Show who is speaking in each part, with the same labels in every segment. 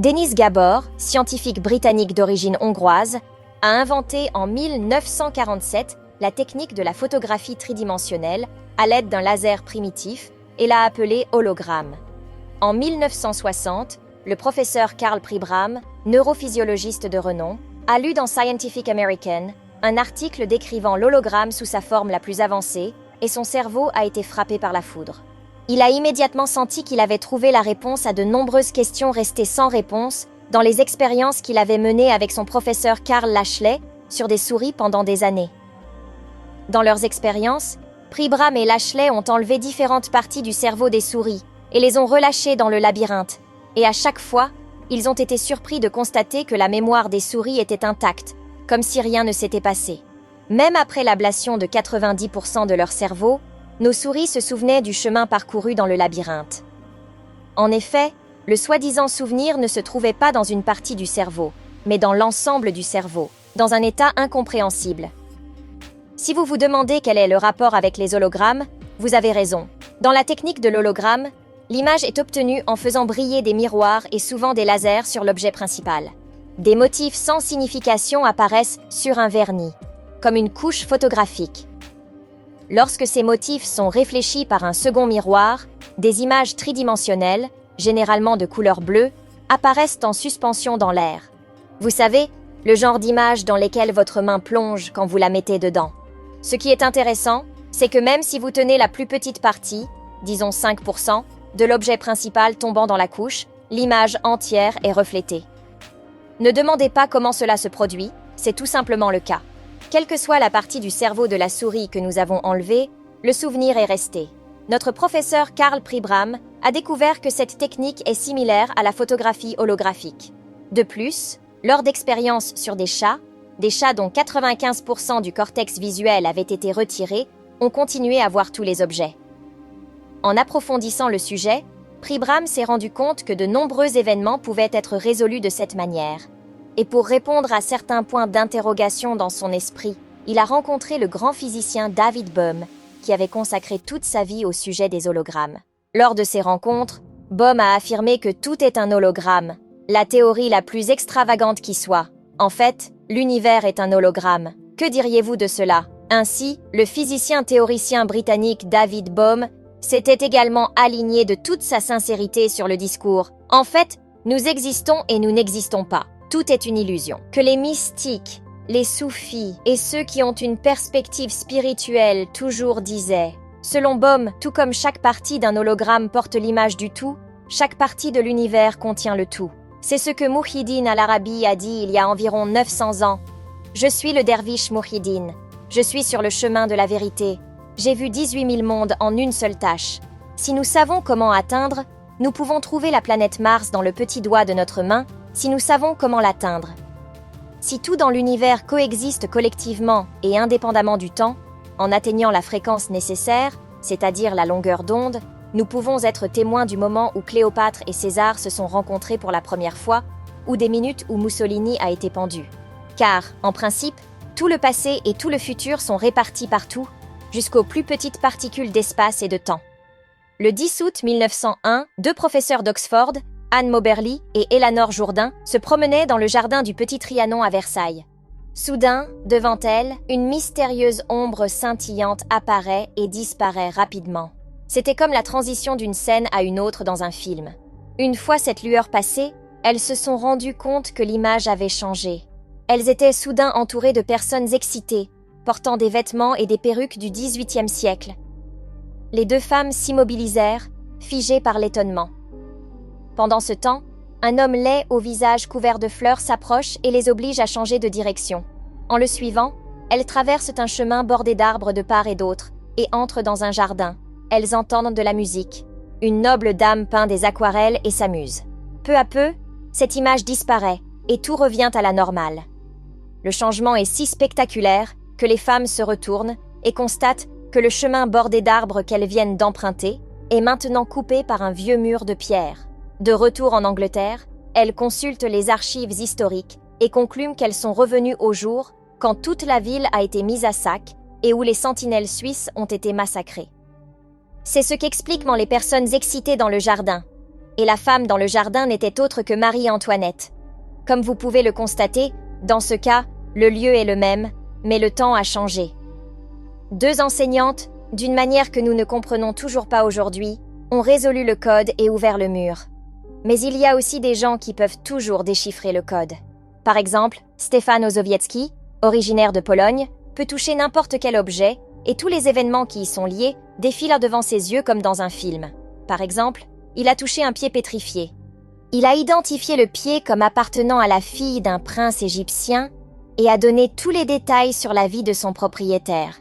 Speaker 1: Denis Gabor, scientifique britannique d'origine hongroise, a inventé en 1947 la technique de la photographie tridimensionnelle à l'aide d'un laser primitif et l'a appelée hologramme. En 1960, le professeur Karl Pribram, neurophysiologiste de renom, a lu dans Scientific American un article décrivant l'hologramme sous sa forme la plus avancée et son cerveau a été frappé par la foudre. Il a immédiatement senti qu'il avait trouvé la réponse à de nombreuses questions restées sans réponse dans les expériences qu'il avait menées avec son professeur Karl Lashley sur des souris pendant des années. Dans leurs expériences, Pribram et Lashley ont enlevé différentes parties du cerveau des souris et les ont relâchées dans le labyrinthe. Et à chaque fois, ils ont été surpris de constater que la mémoire des souris était intacte, comme si rien ne s'était passé. Même après l'ablation de 90% de leur cerveau, nos souris se souvenaient du chemin parcouru dans le labyrinthe. En effet, le soi-disant souvenir ne se trouvait pas dans une partie du cerveau, mais dans l'ensemble du cerveau, dans un état incompréhensible. Si vous vous demandez quel est le rapport avec les hologrammes, vous avez raison. Dans la technique de l'hologramme, l'image est obtenue en faisant briller des miroirs et souvent des lasers sur l'objet principal. Des motifs sans signification apparaissent sur un vernis, comme une couche photographique. Lorsque ces motifs sont réfléchis par un second miroir, des images tridimensionnelles, généralement de couleur bleue, apparaissent en suspension dans l'air. Vous savez, le genre d'images dans lesquelles votre main plonge quand vous la mettez dedans. Ce qui est intéressant, c'est que même si vous tenez la plus petite partie, disons 5%, de l'objet principal tombant dans la couche, l'image entière est reflétée. Ne demandez pas comment cela se produit, c'est tout simplement le cas. Quelle que soit la partie du cerveau de la souris que nous avons enlevée, le souvenir est resté. Notre professeur Karl Pribram a découvert que cette technique est similaire à la photographie holographique. De plus, lors d'expériences sur des chats dont 95% du cortex visuel avait été retiré, ont continué à voir tous les objets. En approfondissant le sujet, Pribram s'est rendu compte que de nombreux événements pouvaient être résolus de cette manière. Et pour répondre à certains points d'interrogation dans son esprit, il a rencontré le grand physicien David Bohm, qui avait consacré toute sa vie au sujet des hologrammes. Lors de ces rencontres, Bohm a affirmé que tout est un hologramme, la théorie la plus extravagante qui soit. En fait, l'univers est un hologramme. Que diriez-vous de cela? Ainsi, le physicien théoricien britannique David Bohm s'était également aligné de toute sa sincérité sur le discours. En fait, nous existons et nous n'existons pas. Tout est une illusion. Que les mystiques, les soufis et ceux qui ont une perspective spirituelle toujours disaient. Selon Bohm, tout comme chaque partie d'un hologramme porte l'image du tout, chaque partie de l'univers contient le tout. C'est ce que Muhyiddin al-Arabi a dit il y a environ 900 ans. Je suis le derviche Muhyiddin. Je suis sur le chemin de la vérité. J'ai vu 18 000 mondes en une seule tâche. Si nous savons comment atteindre, nous pouvons trouver la planète Mars dans le petit doigt de notre main, si nous savons comment l'atteindre. Si tout dans l'univers coexiste collectivement et indépendamment du temps, en atteignant la fréquence nécessaire, c'est-à-dire la longueur d'onde, nous pouvons être témoins du moment où Cléopâtre et César se sont rencontrés pour la première fois, ou des minutes où Mussolini a été pendu. Car, en principe, tout le passé et tout le futur sont répartis partout, jusqu'aux plus petites particules d'espace et de temps. Le 10 août 1901, deux professeurs d'Oxford, Anne Moberly et Eleanor Jourdain, se promenaient dans le jardin du Petit Trianon à Versailles. Soudain, devant elles, une mystérieuse ombre scintillante apparaît et disparaît rapidement. C'était comme la transition d'une scène à une autre dans un film. Une fois cette lueur passée, elles se sont rendues compte que l'image avait changé. Elles étaient soudain entourées de personnes excitées, portant des vêtements et des perruques du XVIIIe siècle. Les deux femmes s'immobilisèrent, figées par l'étonnement. Pendant ce temps, un homme laid au visage couvert de fleurs s'approche et les oblige à changer de direction. En le suivant, elles traversent un chemin bordé d'arbres de part et d'autre et entrent dans un jardin. Elles entendent de la musique. Une noble dame peint des aquarelles et s'amuse. Peu à peu, cette image disparaît et tout revient à la normale. Le changement est si spectaculaire que les femmes se retournent et constatent que le chemin bordé d'arbres qu'elles viennent d'emprunter est maintenant coupé par un vieux mur de pierre. De retour en Angleterre, elles consultent les archives historiques et concluent qu'elles sont revenues au jour quand toute la ville a été mise à sac et où les sentinelles suisses ont été massacrées. C'est ce qu'expliquent les personnes excitées dans le jardin. et la femme dans le jardin n'était autre que Marie-Antoinette. Comme vous pouvez le constater, dans ce cas, le lieu est le même, mais le temps a changé. Deux enseignantes, d'une manière que nous ne comprenons toujours pas aujourd'hui, ont résolu le code et ouvert le mur. Mais il y a aussi des gens qui peuvent toujours déchiffrer le code. Par exemple, Stefan Osowiecki, originaire de Pologne, peut toucher n'importe quel objet et tous les événements qui y sont liés défilent devant ses yeux comme dans un film. Par exemple, il a touché un pied pétrifié. Il a identifié le pied comme appartenant à la fille d'un prince égyptien et a donné tous les détails sur la vie de son propriétaire.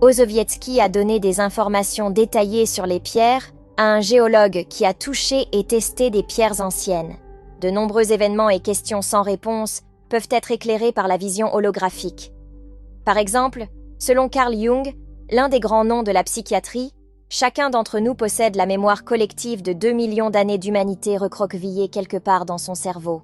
Speaker 1: Osowiecki a donné des informations détaillées sur les pierres à un géologue qui a touché et testé des pierres anciennes. De nombreux événements et questions sans réponse peuvent être éclairés par la vision holographique. Par exemple, selon Carl Jung, l'un des grands noms de la psychiatrie, chacun d'entre nous possède la mémoire collective de 2 millions d'années d'humanité recroquevillée quelque part dans son cerveau.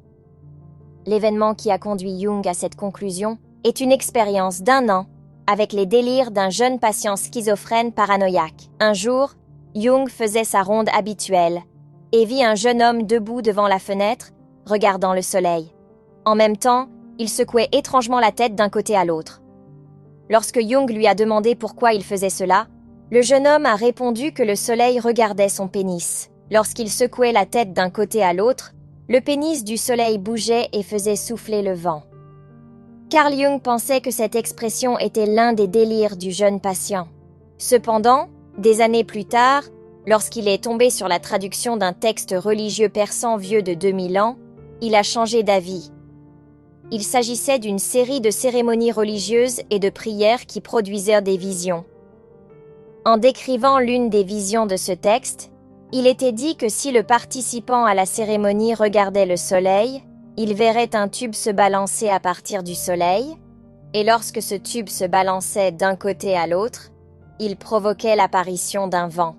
Speaker 1: L'événement qui a conduit Jung à cette conclusion est une expérience d'1 an avec les délires d'un jeune patient schizophrène paranoïaque. Un jour, Jung faisait sa ronde habituelle et vit un jeune homme debout devant la fenêtre, regardant le soleil. En même temps, il secouait étrangement la tête d'un côté à l'autre. Lorsque Jung lui a demandé pourquoi il faisait cela, le jeune homme a répondu que le soleil regardait son pénis. Lorsqu'il secouait la tête d'un côté à l'autre, le pénis du soleil bougeait et faisait souffler le vent. Carl Jung pensait que cette expression était l'un des délires du jeune patient. Cependant, des années plus tard, lorsqu'il est tombé sur la traduction d'un texte religieux persan vieux de 2000 ans, il a changé d'avis. Il s'agissait d'une série de cérémonies religieuses et de prières qui produisirent des visions. En décrivant l'une des visions de ce texte, il était dit que si le participant à la cérémonie regardait le soleil, il verrait un tube se balancer à partir du soleil, et lorsque ce tube se balançait d'un côté à l'autre, il provoquait l'apparition d'un vent.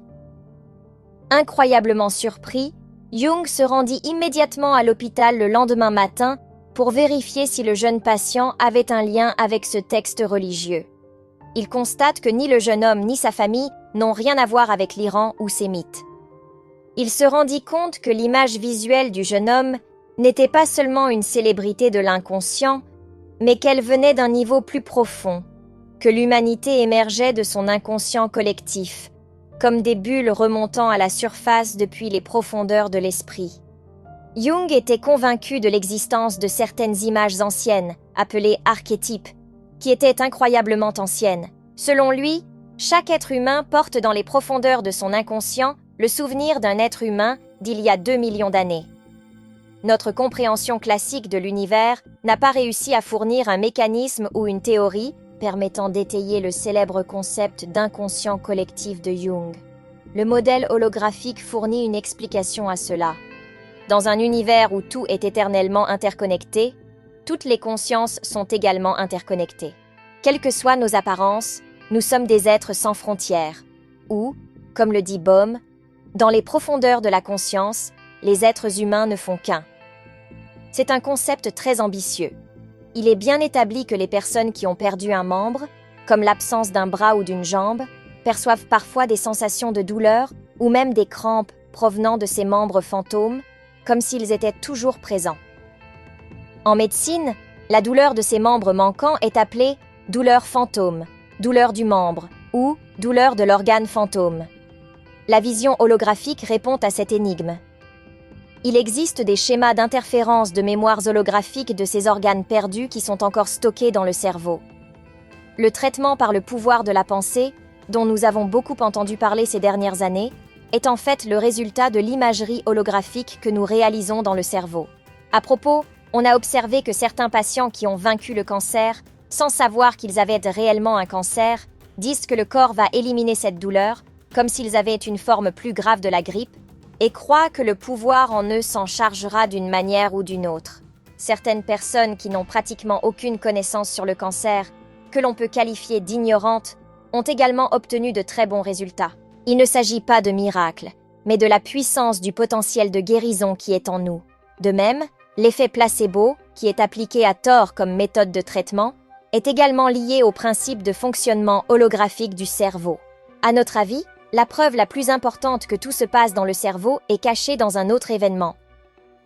Speaker 1: Incroyablement surpris, Jung se rendit immédiatement à l'hôpital le lendemain matin pour vérifier si le jeune patient avait un lien avec ce texte religieux. Il constate que ni le jeune homme ni sa famille n'ont rien à voir avec l'Iran ou ses mythes. Il se rendit compte que l'image visuelle du jeune homme n'était pas seulement une célébrité de l'inconscient, mais qu'elle venait d'un niveau plus profond, que l'humanité émergeait de son inconscient collectif, comme des bulles remontant à la surface depuis les profondeurs de l'esprit. Jung était convaincu de l'existence de certaines images anciennes, appelées archétypes, qui étaient incroyablement anciennes. Selon lui, chaque être humain porte dans les profondeurs de son inconscient le souvenir d'un être humain d'il y a 2 millions d'années. Notre compréhension classique de l'univers n'a pas réussi à fournir un mécanisme ou une théorie permettant d'étayer le célèbre concept d'inconscient collectif de Jung. Le modèle holographique fournit une explication à cela. Dans un univers où tout est éternellement interconnecté, toutes les consciences sont également interconnectées. Quelles que soient nos apparences, nous sommes des êtres sans frontières, ou, comme le dit Bohm, dans les profondeurs de la conscience, les êtres humains ne font qu'un. C'est un concept très ambitieux. Il est bien établi que les personnes qui ont perdu un membre, comme l'absence d'un bras ou d'une jambe, perçoivent parfois des sensations de douleur ou même des crampes provenant de ces membres fantômes, comme s'ils étaient toujours présents. En médecine, la douleur de ces membres manquants est appelée douleur fantôme, douleur du membre ou douleur de l'organe fantôme. La vision holographique répond à cette énigme. Il existe des schémas d'interférence de mémoires holographiques de ces organes perdus qui sont encore stockés dans le cerveau. Le traitement par le pouvoir de la pensée, dont nous avons beaucoup entendu parler ces dernières années, est en fait le résultat de l'imagerie holographique que nous réalisons dans le cerveau. À propos, on a observé que certains patients qui ont vaincu le cancer, sans savoir qu'ils avaient réellement un cancer, disent que le corps va éliminer cette douleur, comme s'ils avaient une forme plus grave de la grippe, et croient que le pouvoir en eux s'en chargera d'une manière ou d'une autre. Certaines personnes qui n'ont pratiquement aucune connaissance sur le cancer, que l'on peut qualifier d'ignorantes, ont également obtenu de très bons résultats. Il ne s'agit pas de miracles, mais de la puissance du potentiel de guérison qui est en nous. De même, l'effet placebo, qui est appliqué à tort comme méthode de traitement, est également lié au principe de fonctionnement holographique du cerveau. À notre avis, La preuve la plus importante que tout se passe dans le cerveau est cachée dans un autre événement.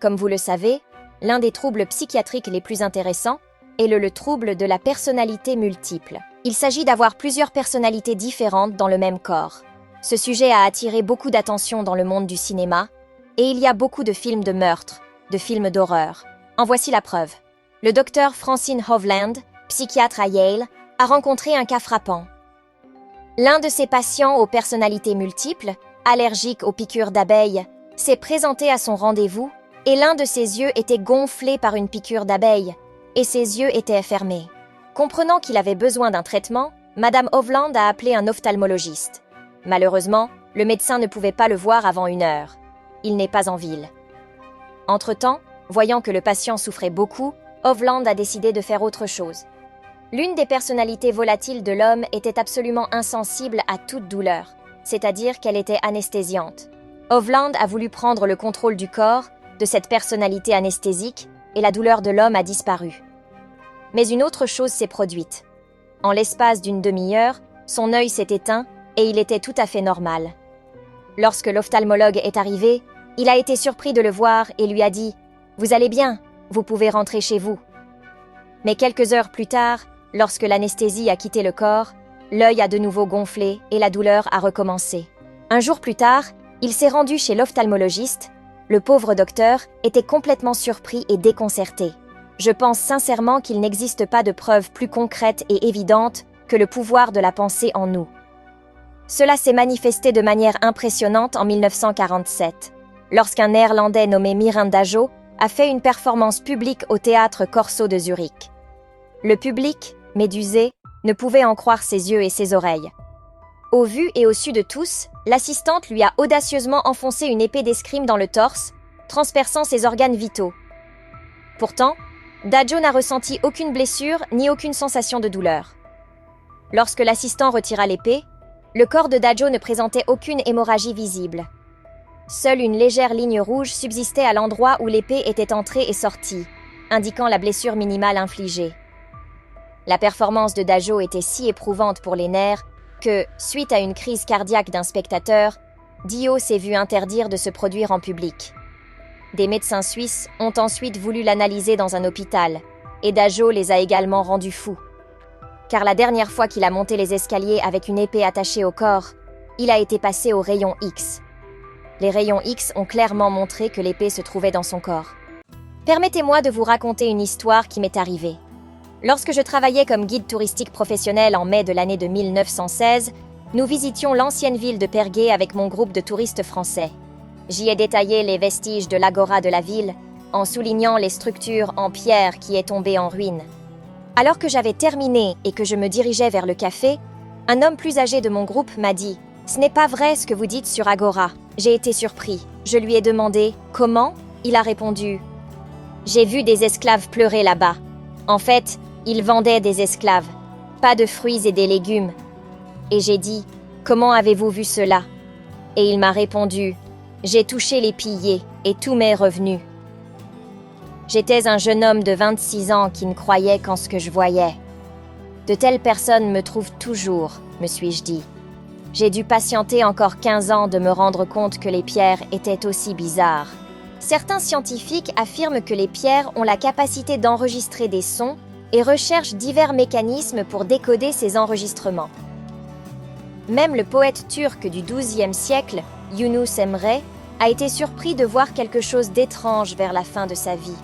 Speaker 1: Comme vous le savez, l'un des troubles psychiatriques les plus intéressants est le trouble de la personnalité multiple. Il s'agit d'avoir plusieurs personnalités différentes dans le même corps. Ce sujet a attiré beaucoup d'attention dans le monde du cinéma, et il y a beaucoup de films de meurtre, de films d'horreur. En voici la preuve. Le docteur Francine Hovland, psychiatre à Yale, a rencontré un cas frappant. L'un de ses patients aux personnalités multiples, allergique aux piqûres d'abeilles, s'est présenté à son rendez-vous et l'un de ses yeux était gonflé par une piqûre d'abeille et ses yeux étaient fermés. Comprenant qu'il avait besoin d'un traitement, Madame Hovland a appelé un ophtalmologiste. Malheureusement, le médecin ne pouvait pas le voir avant 1 heure. Il n'est pas en ville. Entre-temps, voyant que le patient souffrait beaucoup, Hovland a décidé de faire autre chose. L'une des personnalités volatiles de l'homme était absolument insensible à toute douleur, c'est-à-dire qu'elle était anesthésiante. Hovland a voulu prendre le contrôle du corps, de cette personnalité anesthésique, et la douleur de l'homme a disparu. Mais une autre chose s'est produite. En l'espace d'une demi-heure, son œil s'est éteint et il était tout à fait normal. Lorsque l'ophtalmologue est arrivé, il a été surpris de le voir et lui a dit « Vous allez bien, vous pouvez rentrer chez vous ». Mais quelques heures plus tard, lorsque l'anesthésie a quitté le corps, l'œil a de nouveau gonflé et la douleur a recommencé. Un jour plus tard, il s'est rendu chez l'ophtalmologiste. Le pauvre docteur était complètement surpris et déconcerté. Je pense sincèrement qu'il n'existe pas de preuve plus concrète et évidente que le pouvoir de la pensée en nous. Cela s'est manifesté de manière impressionnante en 1947, lorsqu'un Néerlandais nommé Mirandajo a fait une performance publique au théâtre Corso de Zurich. Le public, médusé, ne pouvait en croire ses yeux et ses oreilles. Au vu et au su de tous, l'assistante lui a audacieusement enfoncé une épée d'escrime dans le torse, transperçant ses organes vitaux. Pourtant, Dajo n'a ressenti aucune blessure ni aucune sensation de douleur. Lorsque l'assistant retira l'épée, le corps de Dajo ne présentait aucune hémorragie visible. Seule une légère ligne rouge subsistait à l'endroit où l'épée était entrée et sortie, indiquant la blessure minimale infligée. La performance de Dajo était si éprouvante pour les nerfs que, suite à une crise cardiaque d'un spectateur, Dio s'est vu interdire de se produire en public. Des médecins suisses ont ensuite voulu l'analyser dans un hôpital, et Dajo les a également rendus fous. Car la dernière fois qu'il a monté les escaliers avec une épée attachée au corps, il a été passé au rayon X. Les rayons X ont clairement montré que l'épée se trouvait dans son corps. Permettez-moi de vous raconter une histoire qui m'est arrivée. Lorsque je travaillais comme guide touristique professionnel en mai de l'année de 1916, nous visitions l'ancienne ville de Pergué avec mon groupe de touristes français. J'y ai détaillé les vestiges de l'agora de la ville, en soulignant les structures en pierre qui est tombée en ruine. Alors que j'avais terminé et que je me dirigeais vers le café, un homme plus âgé de mon groupe m'a dit « Ce n'est pas vrai ce que vous dites sur Agora ». J'ai été surpris. Je lui ai demandé « Comment ?» Il a répondu « J'ai vu des esclaves pleurer là-bas. En fait, ils vendaient des esclaves, pas de fruits et des légumes. » Et j'ai dit « Comment avez-vous vu cela ?» Et il m'a répondu « J'ai touché les pillés et tout m'est revenu. » J'étais un jeune homme de 26 ans qui ne croyait qu'en ce que je voyais. De telles personnes me trouvent toujours, me suis-je dit. J'ai dû patienter encore 15 ans de me rendre compte que les pierres étaient aussi bizarres. Certains scientifiques affirment que les pierres ont la capacité d'enregistrer des sons et recherchent divers mécanismes pour décoder ces enregistrements. Même le poète turc du XIIe siècle, Yunus Emre, a été surpris de voir quelque chose d'étrange vers la fin de sa vie.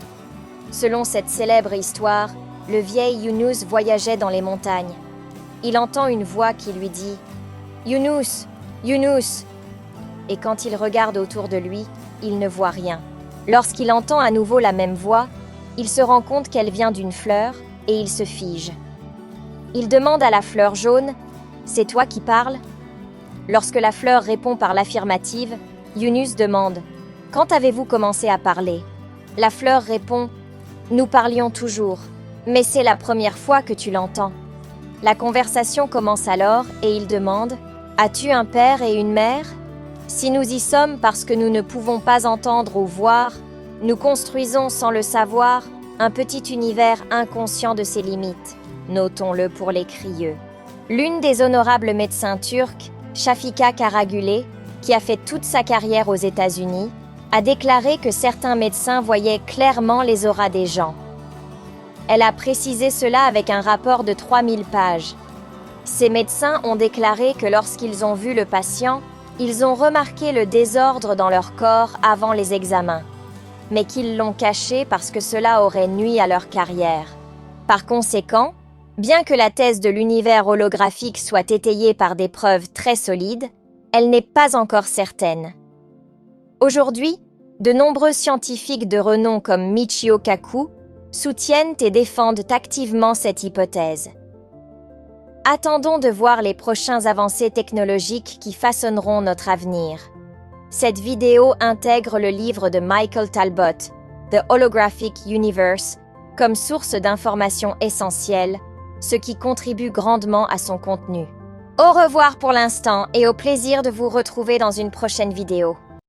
Speaker 1: Selon cette célèbre histoire, le vieil Yunus voyageait dans les montagnes. Il entend une voix qui lui dit « Yunus, Yunus !» Et quand il regarde autour de lui, il ne voit rien. Lorsqu'il entend à nouveau la même voix, il se rend compte qu'elle vient d'une fleur et il se fige. Il demande à la fleur jaune « C'est toi qui parles ?» Lorsque la fleur répond par l'affirmative, Yunus demande « Quand avez-vous commencé à parler ?» La fleur répond « Nous parlions toujours, mais c'est la première fois que tu l'entends. » La conversation commence alors et il demande « As-tu un père et une mère ? Si nous y sommes parce que nous ne pouvons pas entendre ou voir, nous construisons sans le savoir un petit univers inconscient de ses limites. Notons-le pour les crieux. » L'une des honorables médecins turcs Shafika Karagulé, qui a fait toute sa carrière aux États-Unis, a déclaré que certains médecins voyaient clairement les auras des gens. Elle a précisé cela avec un rapport de 3000 pages. Ces médecins ont déclaré que lorsqu'ils ont vu le patient, ils ont remarqué le désordre dans leur corps avant les examens, mais qu'ils l'ont caché parce que cela aurait nui à leur carrière. Par conséquent, bien que la thèse de l'univers holographique soit étayée par des preuves très solides, elle n'est pas encore certaine. Aujourd'hui, de nombreux scientifiques de renom comme Michio Kaku soutiennent et défendent activement cette hypothèse. Attendons de voir les prochaines avancées technologiques qui façonneront notre avenir. Cette vidéo intègre le livre de Michael Talbot, The Holographic Universe, comme source d'informations essentielles, ce qui contribue grandement à son contenu. Au revoir pour l'instant et au plaisir de vous retrouver dans une prochaine vidéo.